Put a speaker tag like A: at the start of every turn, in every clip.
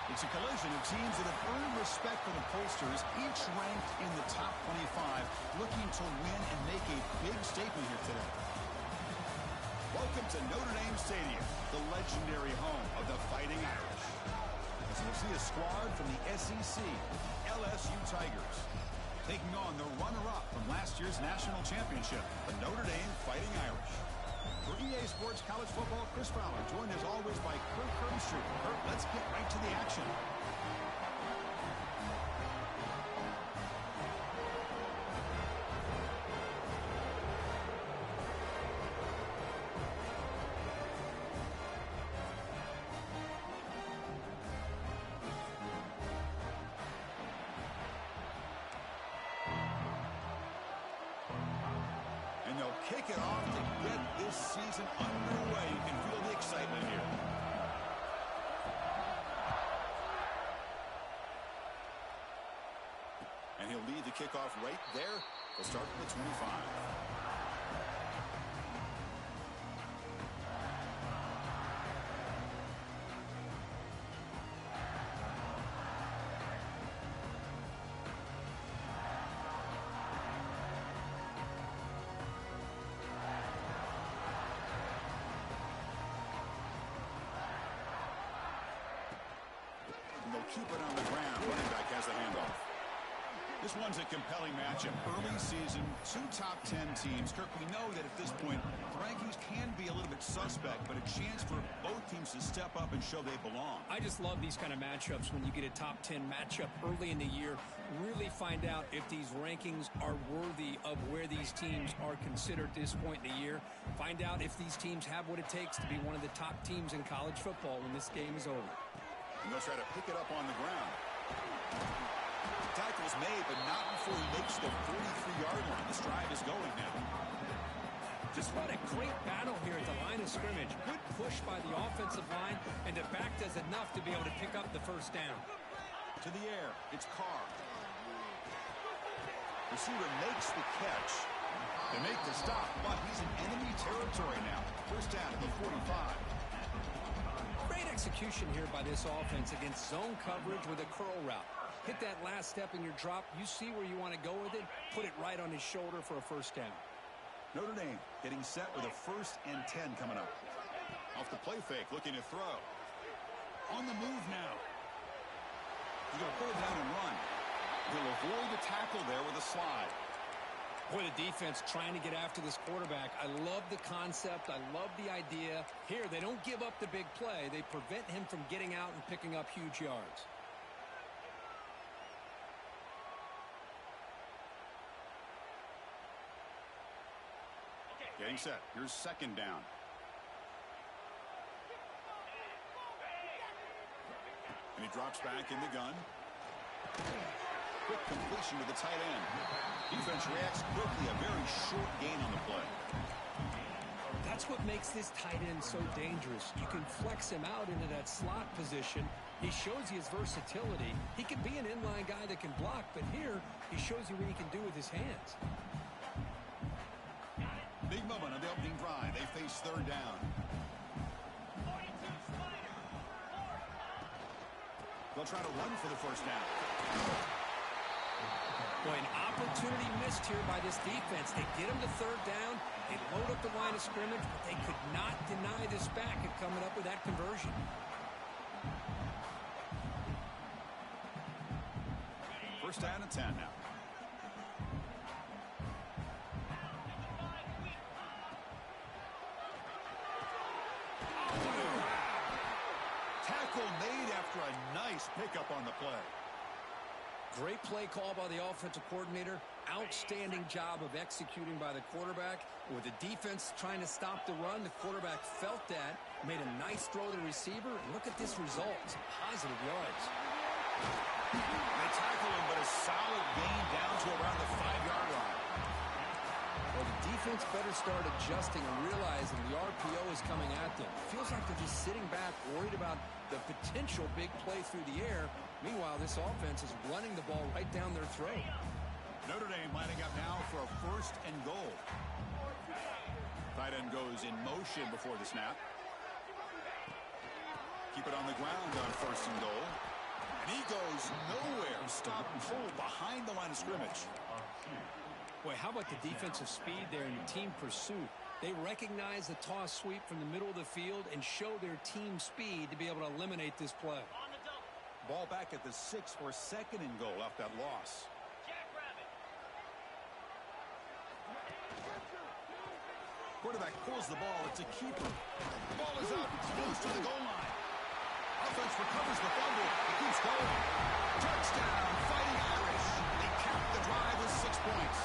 A: It's a collision of teams that have earned respect for the pollsters, each ranked in the top 25, looking to win and make a big statement here today. Welcome to Notre Dame Stadium, the legendary home of the Fighting Irish. As we'll see a squad from the SEC, LSU Tigers, taking on the runner-up from last year's national championship, the Notre Dame Fighting Irish. For EA Sports College Football, Chris Fowler, joined as always by Kirk Herbstreit. Kirk, let's get right to the action. Kick it off to get this season underway. You can feel the excitement here. And he'll lead the kickoff right there. He'll start from the 25. Keep it on the ground. Running back has the handoff. This one's a compelling matchup. Early season, two top 10 teams. Kirk, we know that at this point, the rankings can be a little bit suspect, but a chance for both teams to step up and show they belong.
B: I just love these kind of matchups when you get a top 10 matchup early in the year. Really find out if these rankings are worthy of where these teams are considered at this point in the year. Find out if these teams have what it takes to be one of the top teams in college football when this game is over.
A: And they'll try to pick it up on the ground. The tackle's made, but not before he makes the 43-yard line. This drive is going now.
B: Just what a great battle here at the line of scrimmage. Good push by the offensive line, and the back does enough to be able to pick up the first down.
A: To the air, it's Carr. Receiver makes the catch. They make the stop, but he's in enemy territory now. First down at the 45.
B: Great execution here by this offense against zone coverage with a curl route. Hit that last step in your drop. You see where you want to go with it. Put it right on his shoulder for a first down.
A: Notre Dame getting set with a 1st and 10 coming up. Off the play fake, looking to throw. On the move now. He's going to pull it down and run. He'll avoid the tackle there with a slide.
B: Boy, the defense trying to get after this quarterback. I love the concept. I love the idea. Here, they don't give up the big play. They prevent him from getting out and picking up huge yards.
A: Getting set. Here's 2nd down. And he drops back in the gun. Quick completion to the tight end. Defense reacts quickly. A very short gain on the play.
B: That's what makes this tight end so dangerous. You can flex him out into that slot position. He shows you his versatility. He can be an inline guy that can block, but here he shows you what he can do with his hands.
A: Big moment on the opening drive. They face 3rd down. They'll try to run for the first down.
B: Boy, an opportunity missed here by this defense. They get him to 3rd down. They load up the line of scrimmage, but they could not deny this back at coming up with that conversion.
A: First down and 10 now. Tackle made after a nice pickup on the play.
B: Great play call by the offensive coordinator. Outstanding job of executing by the quarterback. With the defense trying to stop the run, the quarterback felt that, made a nice throw to the receiver. And look at this result. Some positive yards.
A: They tackle him, but a solid gain down to around the 5-yard line.
B: Well, the defense better start adjusting and realizing the RPO is coming at them. Feels like they're just sitting back, worried about the potential big play through the air. Meanwhile, this offense is running the ball right down their throat.
A: Notre Dame lining up now for a 1st and goal. Tight end goes in motion before the snap. Keep it on the ground on 1st and goal. goes nowhere. Stop pull behind the line of scrimmage.
B: Boy, how about the defensive speed there in the team pursuit? They recognize the toss sweep from the middle of the field and show their team speed to be able to eliminate this play.
A: Ball back at the 6 for 2nd and goal off that loss. Quarterback pulls the ball. It's a keeper. Ball is up. It's close to the goal line. Offense recovers the fumble. It keeps going. Touchdown, Fighting Irish. They cap the drive with 6 points.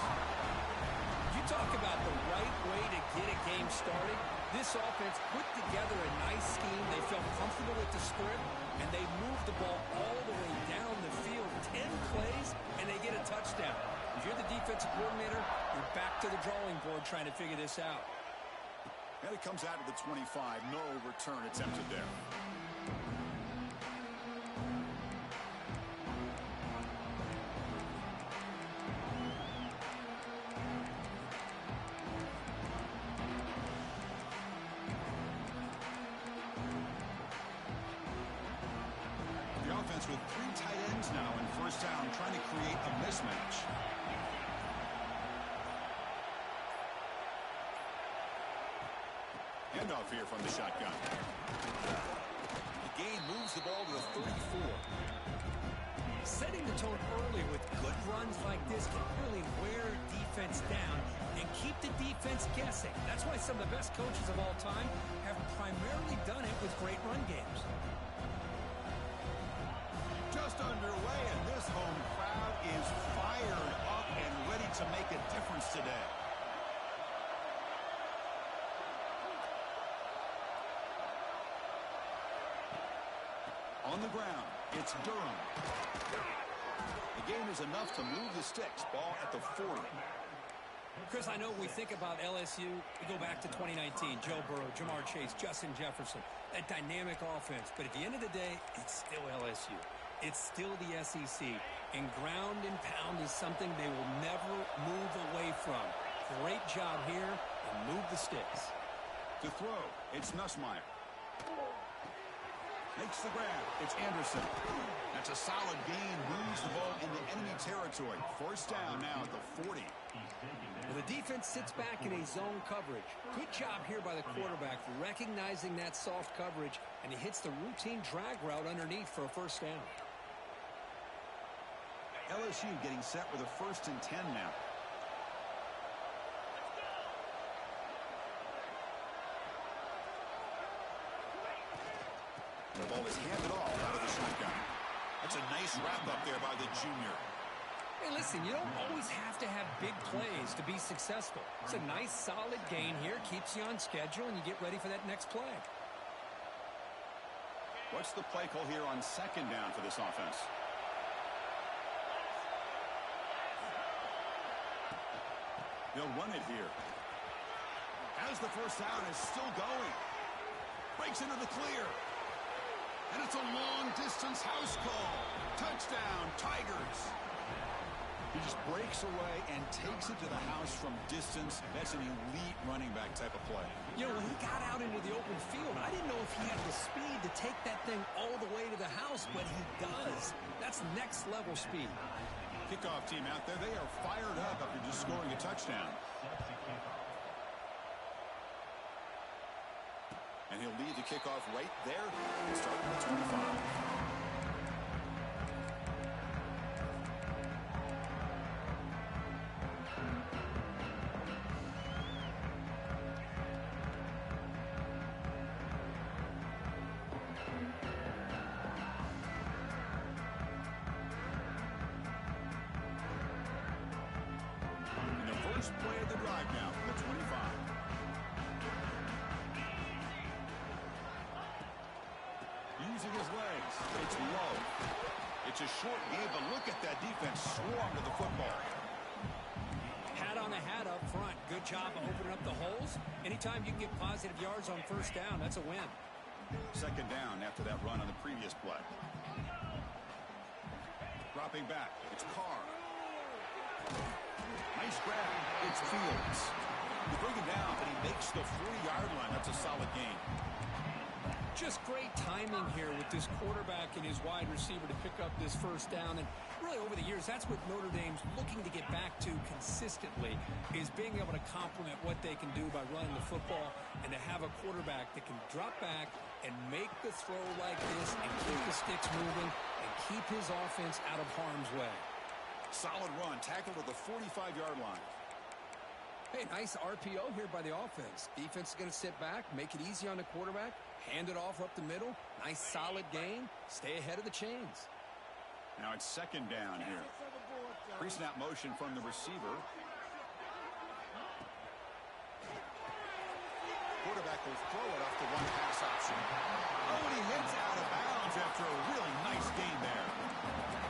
B: You talk about the right way to get a game started. This offense put together a nice scheme. They felt comfortable with the script, and they moved the ball all the way down the field. 10 plays, and they get a touchdown. If you're the defensive coordinator, you're back to the drawing board trying to figure this out.
A: And it comes out of the 25. No return attempted there. The offense with 3 tight ends now in first down, trying to create a mismatch. Handoff here from the shotgun. The gain moves the ball to the 34.
B: Setting the tone early with good runs like this can really wear defense down and keep the defense guessing. That's why some of the best coaches of all time have primarily done it with great run games.
A: Just underway, and this home crowd is fired up and ready to make a difference today. On the ground, it's Durham. The game is enough to move the sticks. Ball at the 40.
B: Chris, I know we think about LSU. We go back to 2019. Joe Burrow, Jamar Chase, Justin Jefferson. That dynamic offense. But at the end of the day, it's still LSU. It's still the SEC. And ground and pound is something they will never move away from. Great job here, and move the sticks.
A: To throw, it's Nussmeier. Makes the grab. It's Anderson. That's a solid gain. Moves the ball into enemy territory. First down now at the 40.
B: Well, the defense sits back in a zone coverage. Good job here by the quarterback recognizing that soft coverage, and he hits the routine drag route underneath for a first down.
A: LSU getting set with a 1st and 10 now. The ball is handed off out of the shotgun. That's a nice wrap-up there by the junior.
B: Hey, listen, you don't always have to have big plays to be successful. It's a nice, solid gain here. Keeps you on schedule, and you get ready for that next play.
A: What's the play call here on 2nd down for this offense? They'll run it here. As the first down is still going. Breaks into the clear. And it's a long-distance house call. Touchdown, Tigers. He just breaks away and takes it to the house from distance. That's an elite running back type of play.
B: You know, when he got out into the open field, I didn't know if he had the speed to take that thing all the way to the house, but he does. That's next-level speed.
A: Kickoff team out there, they are fired up after just scoring a touchdown. And he'll lead the kickoff right there, starting at 25. And the first play of the drive now, the 25. Using his legs. It's low. It's a short game, but look at that defense swarm to the football.
B: Hat on the hat up front. Good job of opening up the holes. Anytime you can get positive yards on first down, that's a win.
A: 2nd down after that run on the previous play. Dropping back. It's Carr. Nice grab. It's Fields. You bring him down, but he makes the 40-yard line. That's a solid gain.
B: Just great timing here with this quarterback and his wide receiver to pick up this first down. And really over the years, that's what Notre Dame's looking to get back to consistently, is being able to complement what they can do by running the football and to have a quarterback that can drop back and make the throw like this and keep the sticks moving and keep his offense out of harm's way.
A: Solid run, tackled at the 45-yard line.
B: Hey, nice RPO here by the offense. Defense is going to sit back, make it easy on the quarterback, hand it off up the middle. Nice solid gain. Stay ahead of the chains.
A: Now it's second down here. Pre-snap motion from the receiver. Quarterback will throw it off the one pass option. Oh, and he hits out of bounds after a really nice gain there.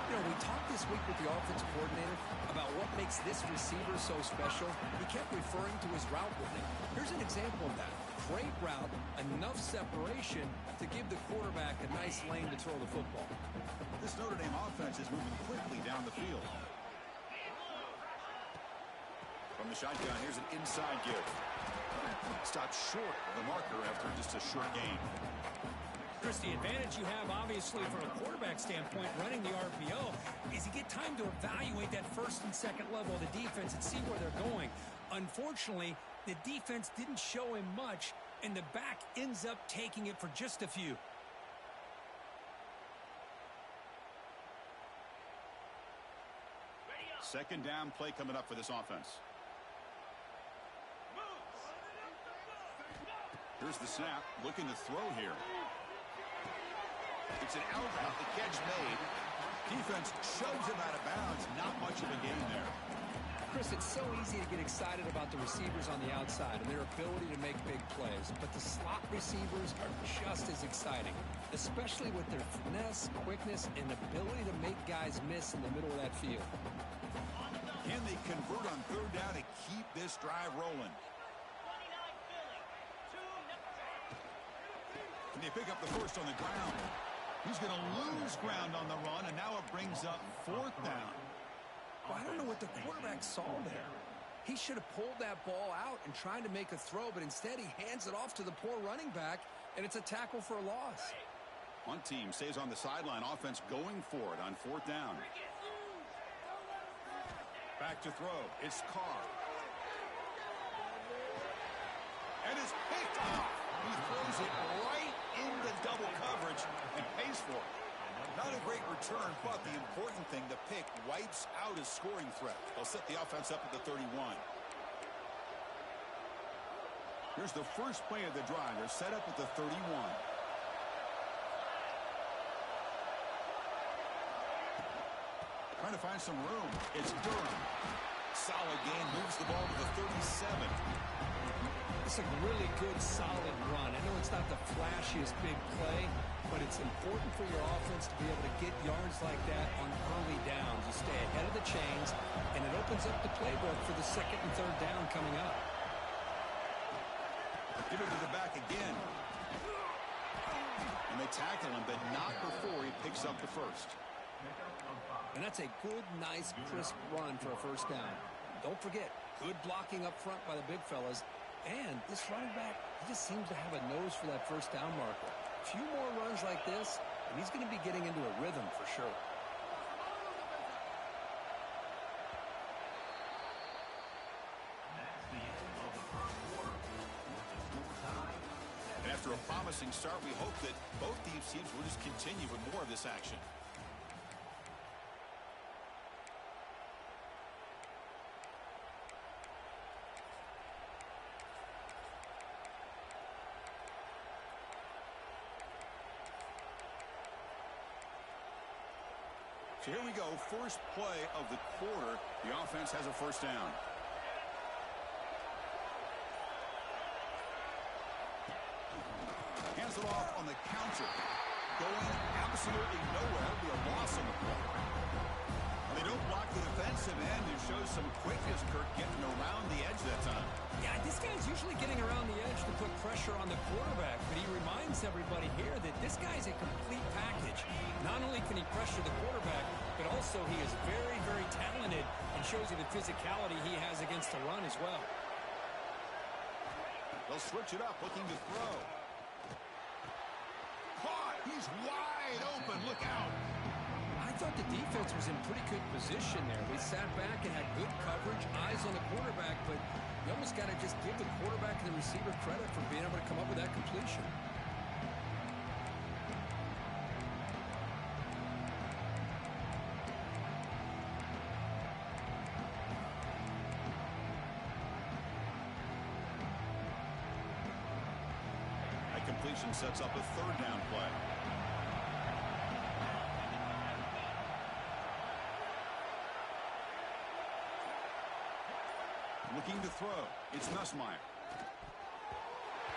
B: You know, we talked this week with the offensive coordinator about what makes this receiver so special. He kept referring to his route running. Here's an example of that. Great route, enough separation to give the quarterback a nice lane to throw the football.
A: This Notre Dame offense is moving quickly down the field. From the shotgun, here's an inside give. Stopped short of the marker after just a short gain.
B: Chris, the advantage you have, obviously, from a quarterback standpoint, running the RPO, is you get time to evaluate that first and second level of the defense and see where they're going. Unfortunately, the defense didn't show him much, and the back ends up taking it for just a few.
A: Second down play coming up for this offense. Here's the snap, looking to throw here. It's an out route, the catch made. Defense shoves him out of bounds. Not much of a gain there.
B: Chris, it's so easy to get excited about the receivers on the outside and their ability to make big plays, but the slot receivers are just as exciting, especially with their finesse, quickness, and ability to make guys miss in the middle of that field.
A: Can they convert on third down to keep this drive rolling? Can they pick up the first on the ground? He's going to lose ground on the run, and now it brings up fourth down.
B: Well, I don't know what the quarterback saw there. He should have pulled that ball out and tried to make a throw, but instead he hands it off to the poor running back, and it's a tackle for a loss.
A: One team stays on the sideline, offense going for it on fourth down. Back to throw. It's Carr. And it's picked off. He throws it right into double coverage and pays for it. Not a great return, but the important thing, the pick wipes out his scoring threat. They'll set the offense up at the 31. Here's the first play of the drive. They're set up at the 31. Trying to find some room. It's Durham. Solid gain, moves the ball to the 37.
B: It's a really good, solid run. I know it's not the flashiest big play, but it's important for your offense to be able to get yards like that on early downs. You stay ahead of the chains, and it opens up the playbook for the second and third down coming up.
A: Give it to the back again. And they tackle him, but not before he picks up the first.
B: And that's a good, nice, crisp run for a first down. Don't forget, good blocking up front by the big fellas. And this running back, he just seems to have a nose for that first down marker. A few more runs like this, and he's going to be getting into a rhythm for sure.
A: And after a promising start, we hope that both these teams will just continue with more of this action. So here we go, first play of the quarter. The offense has a first down. Hands it off on the counter. Going absolutely nowhere. It'll be a loss on the play. They don't block the defensive end. It shows some quickness, Kirk, getting around the edge that time.
B: Yeah, this guy's usually getting around the edge to put pressure on the quarterback, but he reminds everybody here that this guy's a complete package. Not only can he pressure the quarterback, but also he is very, very talented and shows you the physicality he has against the run as well.
A: They'll switch it up, looking to throw. He's wide open. Look out.
B: I thought the defense was in pretty good position there. They sat back and had good coverage, eyes on the quarterback, but you almost got to just give the quarterback and the receiver credit for being able to come up with that completion.
A: That completion sets up a third down play. Looking to throw. It's Nussmeier.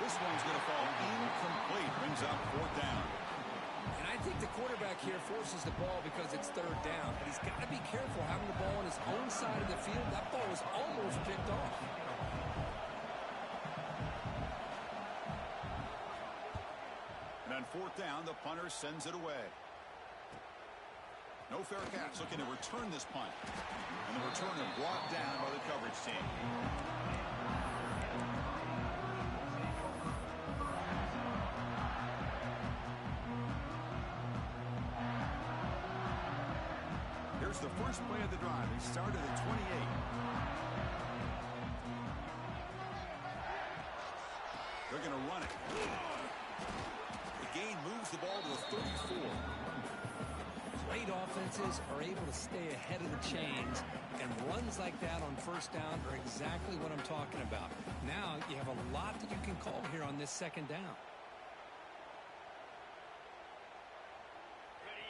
A: This one's going to fall incomplete. Brings up fourth down.
B: And I think the quarterback here forces the ball because it's third down. But he's got to be careful having the ball on his own side of the field. That ball was almost picked off.
A: And on fourth down, the punter sends it away. No fair catch, looking to return this punt. And the returner brought down by the coverage team. Here's the first play of the drive. He started at 28. They're going to run it. The gain moves the ball to the 34.
B: Great offenses are able to stay ahead of the chains, and runs like that on first down are exactly what I'm talking about. Now you have a lot that you can call here on this second down.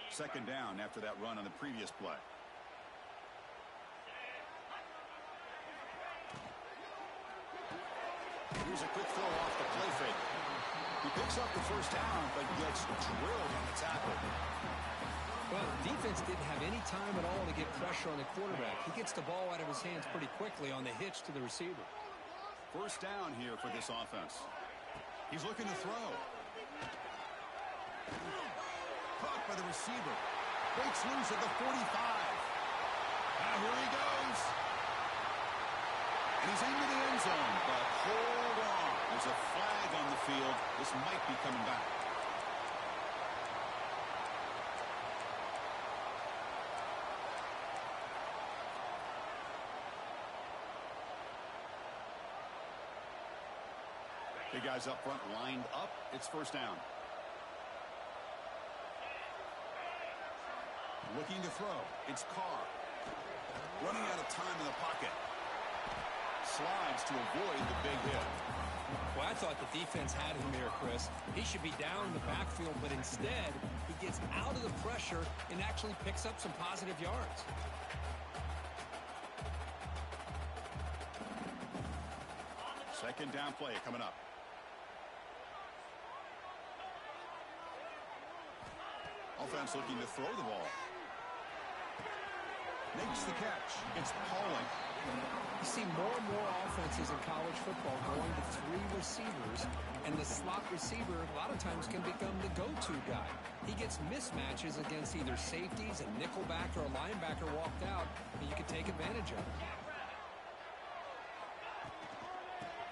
A: Second down after that run on the previous play. Here's a quick throw off the play fake. He picks up the first down, but gets drilled on the tackle.
B: Well, the defense didn't have any time at all to get pressure on the quarterback. He gets the ball out of his hands pretty quickly on the hitch to the receiver.
A: First down here for this offense. He's looking to throw. Caught by the receiver. Breaks loose at the 45. Now here he goes. And he's into the end zone, but hold on. There's a flag on the field. This might be coming back. The guys up front lined up. It's first down. Looking to throw. It's Carr. Running out of time in the pocket. Slides to avoid the big hit.
B: Well, I thought the defense had him here, Chris. He should be down in the backfield, but instead, he gets out of the pressure and actually picks up some positive yards.
A: Second down play coming up. Offense looking to throw the ball. Makes the catch. It's Pauling.
B: You see more and more offenses in college football going to three receivers, and the slot receiver a lot of times can become the go-to guy. He gets mismatches against either safeties, a nickelback, or a linebacker walked out, and you can take advantage of it.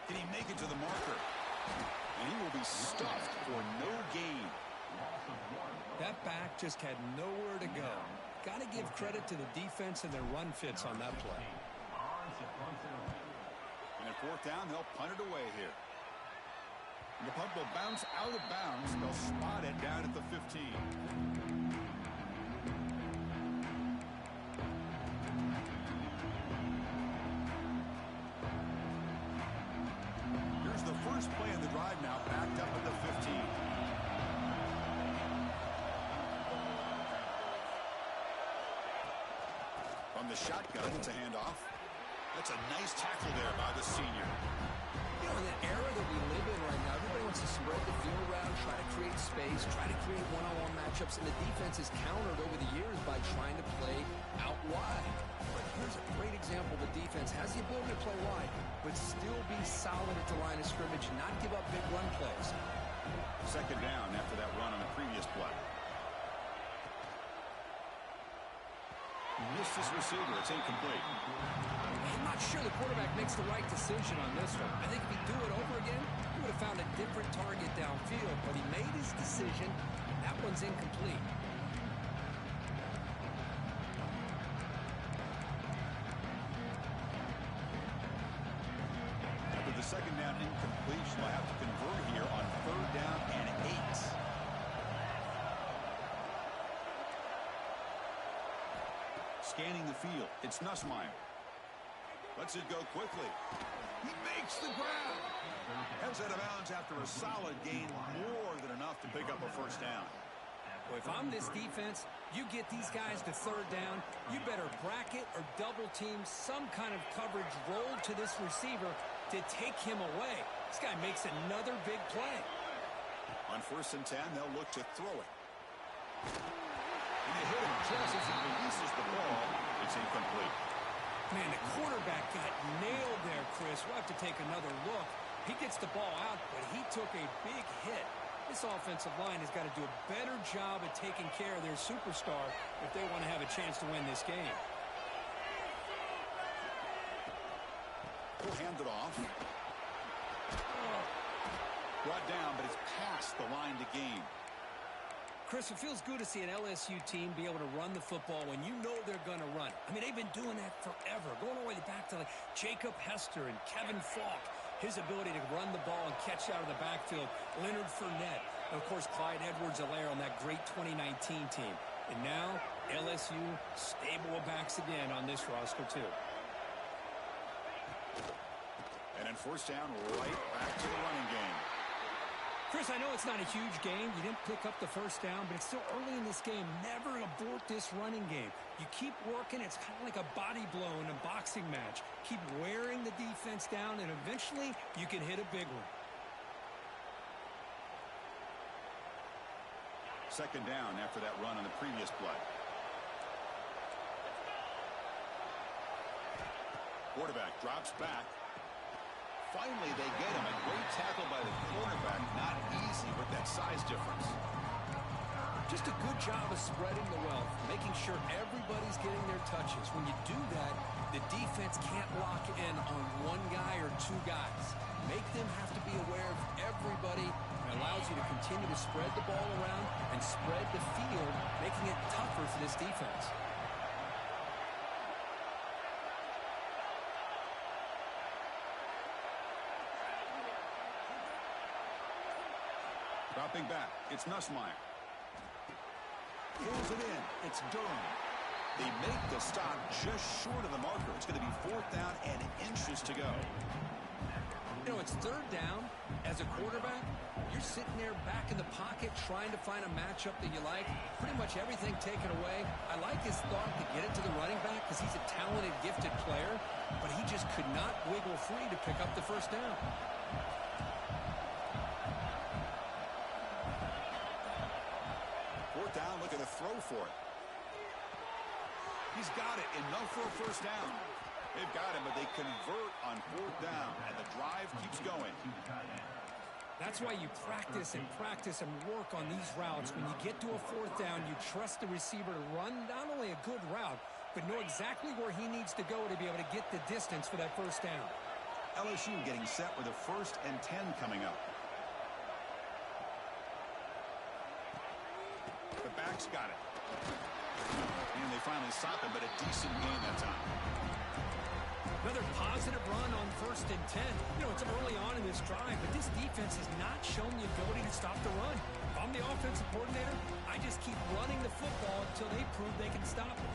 A: Can he make it to the marker? And he will be stuffed for no gain.
B: That back just had nowhere to go. Got to give credit to the defense and their run fits on that play.
A: And at fourth down, they'll punt it away here. And the punt will bounce out of bounds. They'll spot it down at the 15. Here's the first play of the drive now, backed up at the 15. From the shotgun, it's a handoff. That's a nice tackle there by the senior.
B: You know, in the era that we live in right now, everybody wants to spread the field around, try to create space, try to create one-on-one matchups, and the defense is countered over the years by trying to play out wide. But here's a great example. The defense has the ability to play wide, but still be solid at the line of scrimmage and not give up big run plays.
A: Second down after that run on the previous play. Missed his receiver. It's incomplete.
B: I'm not sure the quarterback makes the right decision on this one. I think if he'd do it over again, he would have found a different target downfield, but he made his decision, That one's incomplete.
A: After the second down incompletion, they'll have to convert here on 3rd down and 8. Scanning the field, it's Nussmeier. Lets it go quickly. He makes the grab. Heads out of bounds after a solid gain, more than enough to pick up a first down.
B: Well, if I'm this defense, you get these guys to 3rd down, you better bracket or double team some kind of coverage roll to this receiver to take him away. This guy makes another big play.
A: On 1st and 10, they'll look to throw it. And they hit him just as he releases the ball. It's incomplete.
B: Man, the quarterback got nailed there, Chris. We'll have to take another look. He gets the ball out, but he took a big hit. This offensive line has got to do a better job at taking care of their superstar if they want to have a chance to win this game.
A: He'll hand it off. Brought down, but it's past the line to gain.
B: Chris, it feels good to see an LSU team be able to run the football when you know they're going to run. I mean, they've been doing that forever, going all the way back to like Jacob Hester and Kevin Falk. His ability to run the ball and catch out of the backfield. Leonard Fournette. And, of course, Clyde Edwards-Helaire on that great 2019 team. And now, LSU stable of backs again on this roster, too.
A: And then 1st down, right back to the running game.
B: Chris, I know it's not a huge game. You didn't pick up the 1st down, but it's still early in this game. Never abort this running game. You keep working. It's kind of like a body blow in a boxing match. Keep wearing the defense down, and eventually you can hit a big one.
A: 2nd down after that run on the previous play. Quarterback drops back. Finally, they get him. A great tackle by the quarterback. Not easy with that size difference.
B: Just a good job of spreading the wealth, making sure everybody's getting their touches. When you do that, the defense can't lock in on one guy or 2 guys. Make them have to be aware of everybody. It allows you to continue to spread the ball around and spread the field, making it tougher for this defense.
A: Dropping back, it's Nussmeier. Pulls it in, it's Durham. They make the stop just short of the marker. It's going to be 4th down and inches to go.
B: You know, it's 3rd down. As a quarterback, you're sitting there back in the pocket trying to find a matchup that you like. Pretty much everything taken away. I like his thought to get it to the running back because he's a talented, gifted player, but he just could not wiggle free to pick up the 1st down.
A: Down, looking to throw for it. He's got it. Enough for a 1st down. They've got him, but they convert on 4th down, and the drive keeps going.
B: That's why you practice and work on these routes. When you get to a 4th down, you trust the receiver to run not only a good route, but know exactly where he needs to go to be able to get the distance for that 1st down.
A: LSU getting set with a 1st and 10 coming up. The back's got it. And they finally stop him, but a decent gain that time.
B: Another positive run on 1st and 10. You know, it's early on in this drive, but this defense has not shown the ability to stop the run. If I'm the offensive coordinator, I just keep running the football until they prove they can stop it.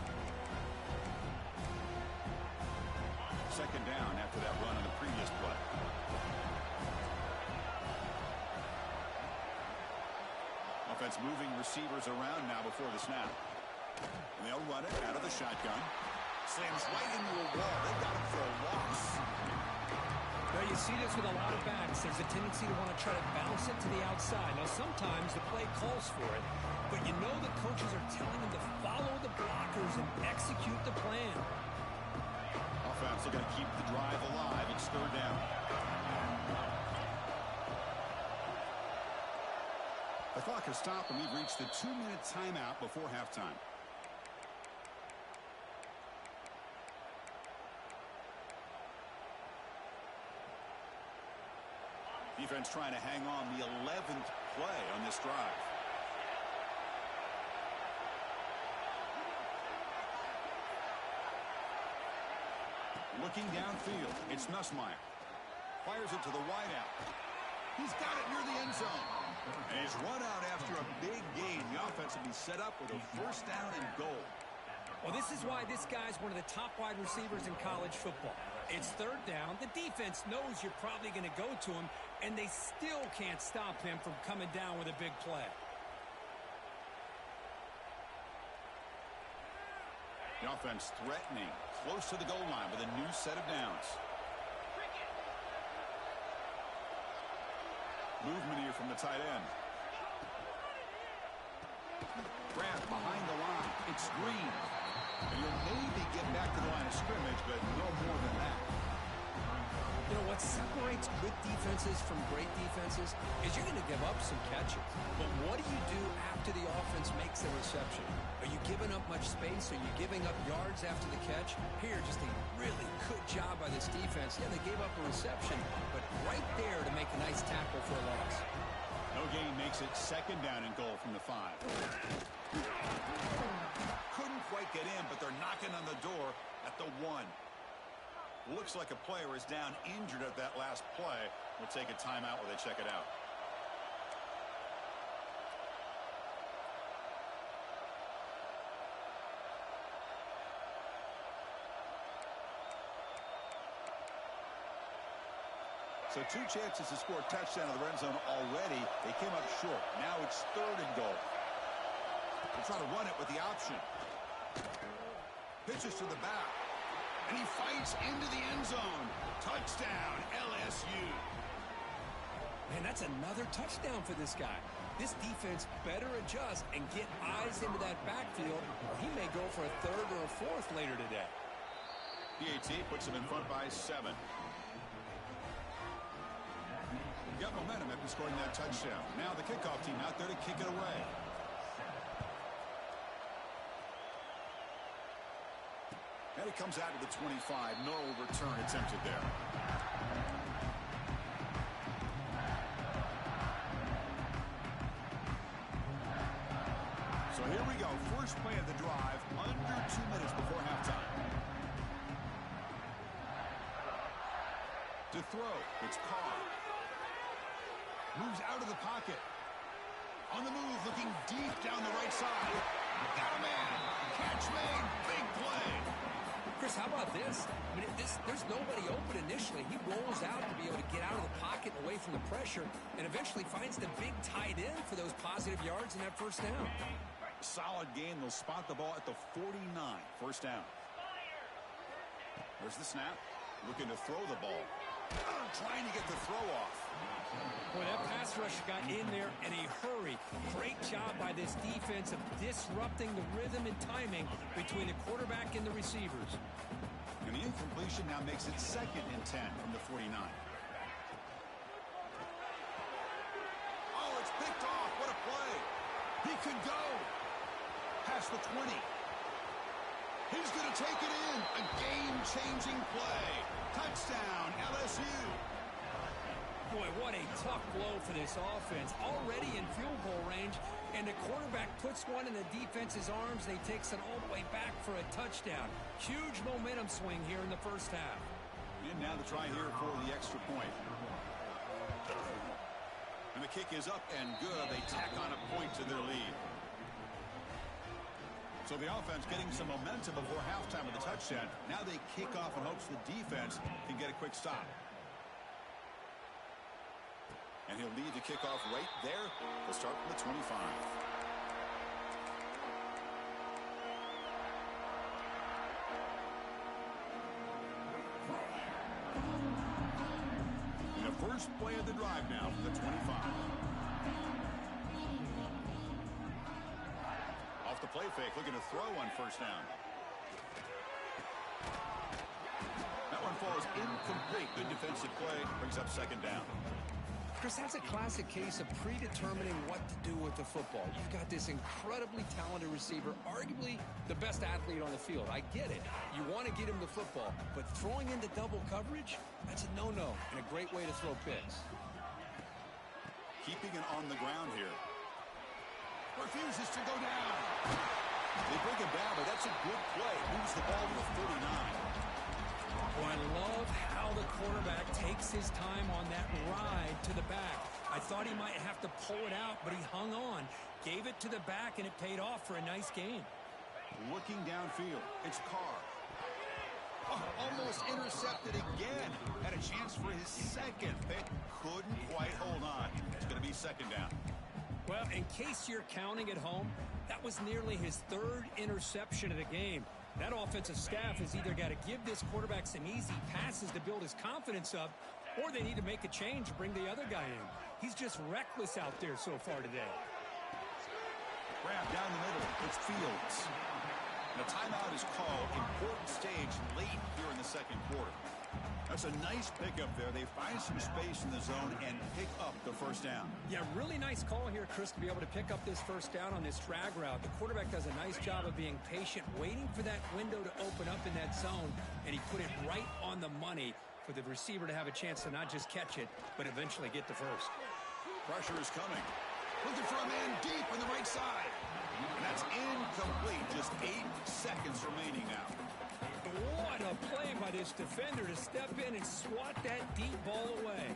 A: 2nd down after that run on the previous play. Offense moving receivers around now before the snap. And they'll run it out of the shotgun. Slams right into a wall. They've got him for a loss.
B: Now you see this with a lot of backs. There's a tendency to want to try to bounce it to the outside. Now sometimes the play calls for it, but you know the coaches are telling them to follow the blockers and execute the plan.
A: Offense looking to keep the drive alive. It's 3rd down. The clock has stopped, and we've reached the 2-minute timeout before halftime. Defense trying to hang on the 11th play on this drive. Looking downfield, it's Nussmeier. Fires it to the wideout. He's got it near the end zone. And he's run out after a big gain. The offense will be set up with a first down and goal.
B: Well, this is why this guy's one of the top wide receivers in college football. It's third down. The defense knows you're probably going to go to him, and they still can't stop him from coming down with a big play.
A: The offense threatening, close to the goal line with a new set of downs. Movement here from the tight end. Grab behind the line. It's Green. And he'll maybe get back to the line of scrimmage, but no more than that.
B: You know, what separates good defenses from great defenses is you're going to give up some catches. But what do you do after the offense makes the reception? Are you giving up much space? Are you giving up yards after the catch? Here, just a really good job by this defense. Yeah, they gave up a reception, but right there to make a nice tackle for a loss.
A: No gain makes it second down and goal from the 5. Couldn't quite get in, but they're knocking on the door at the 1. Looks like a player is down injured at that last play. We'll take a timeout while they check it out. So 2 chances to score a touchdown in the red zone already. They came up short. Now it's third and goal. They'll try to run it with the option. Pitches to the back. And he fights into the end zone. Touchdown, LSU.
B: Man, that's another touchdown for this guy. This defense better adjust and get eyes into that backfield, or he may go for a third or a fourth later today.
A: PAT puts him in front by 7. Got momentum after scoring that touchdown. Now the kickoff team out there to kick it away. And it comes out to the 25. No return attempted there. So here we go. First play of the drive. Under 2 minutes before halftime. To throw. It's Carr. Moves out of the pocket. On the move, looking deep down the right side. Got a man. Catch made. Big play.
B: Chris, how about this? I mean, there's nobody open initially. He rolls out to be able to get out of the pocket and away from the pressure and eventually finds the big tight end for those positive yards in that first down.
A: Solid game. They'll spot the ball at the 49. First down. There's the snap. Looking to throw the ball. Trying to get the throw off.
B: Boy, that pass rush got in there in a hurry. Great job by this defense of disrupting the rhythm and timing between the quarterback and the receivers.
A: And the incompletion now makes it 2nd and 10 from the 49. Oh, it's picked off. What a play. He could go. Past the 20. He's going to take it in. A game-changing play. Touchdown, LSU.
B: Boy, what a tough blow for this offense. Already in field goal range, and the quarterback puts one in the defense's arms, and he takes it all the way back for a touchdown. Huge momentum swing here in the first half.
A: And now the try here for the extra point. And the kick is up and good. They tack on a point to their lead. So the offense getting some momentum before halftime with the touchdown. Now they kick off in hopes the defense can get a quick stop. And he'll lead the kickoff right there. They'll start from the 25. And the first play of the drive now from the 25. Off the play fake, looking to throw on first down. That one falls incomplete. Good defensive play, brings up second down.
B: Chris, that's a classic case of predetermining what to do with the football. You've got this incredibly talented receiver, arguably the best athlete on the field. I get it. You want to get him the football, but throwing into double coverage, that's a no-no and a great way to throw picks.
A: Keeping it on the ground here. Refuses to go down. They bring him down, but that's a good play. Moves the ball to the 39.
B: Oh, I love how the quarterback takes his time on that ride to the back. I thought he might have to pull it out, but he hung on, gave it to the back, and it paid off for a nice gain.
A: Looking downfield, it's Carr. Oh, almost intercepted again. Had a chance for his second. They couldn't quite hold on. It's going to be second down.
B: Well, in case you're counting at home, that was nearly his third interception of the game. That offensive staff has either got to give this quarterback some easy passes to build his confidence up, or they need to make a change and bring the other guy in. He's just reckless out there so far today.
A: Grab down the middle. It's Fields. And a timeout is called. Important stage late here in the second quarter. That's a nice pickup there. They find some space in the zone and pick up the first down.
B: Yeah, really nice call here, Chris, to be able to pick up this first down on this drag route. The quarterback does a nice job of being patient, waiting for that window to open up in that zone, and he put it right on the money for the receiver to have a chance to not just catch it, but eventually get the first.
A: Pressure is coming. Looking for a man deep on the right side. And that's incomplete. Just 8 seconds remaining now.
B: What a play by this defender to step in and swat that deep ball away.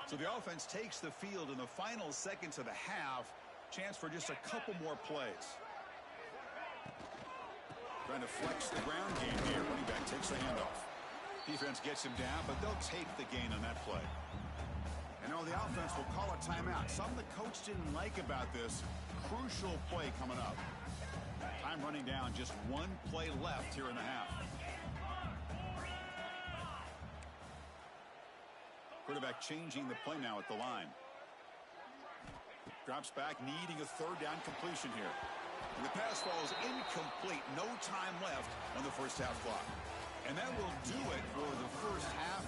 A: So the offense takes the field in the final seconds of the half. Chance for just a couple more plays. Trying to flex the ground game here. Running back takes the handoff. Defense gets him down, but they'll take the gain on that play. And now the offense will call a timeout. Something the coach didn't like about this. Crucial play coming up. Time running down. Just one play left here in the half. Quarterback changing the play now at the line. Drops back, needing a third down completion here. And the pass falls incomplete. No time left on the first half clock. And that will do it for the first half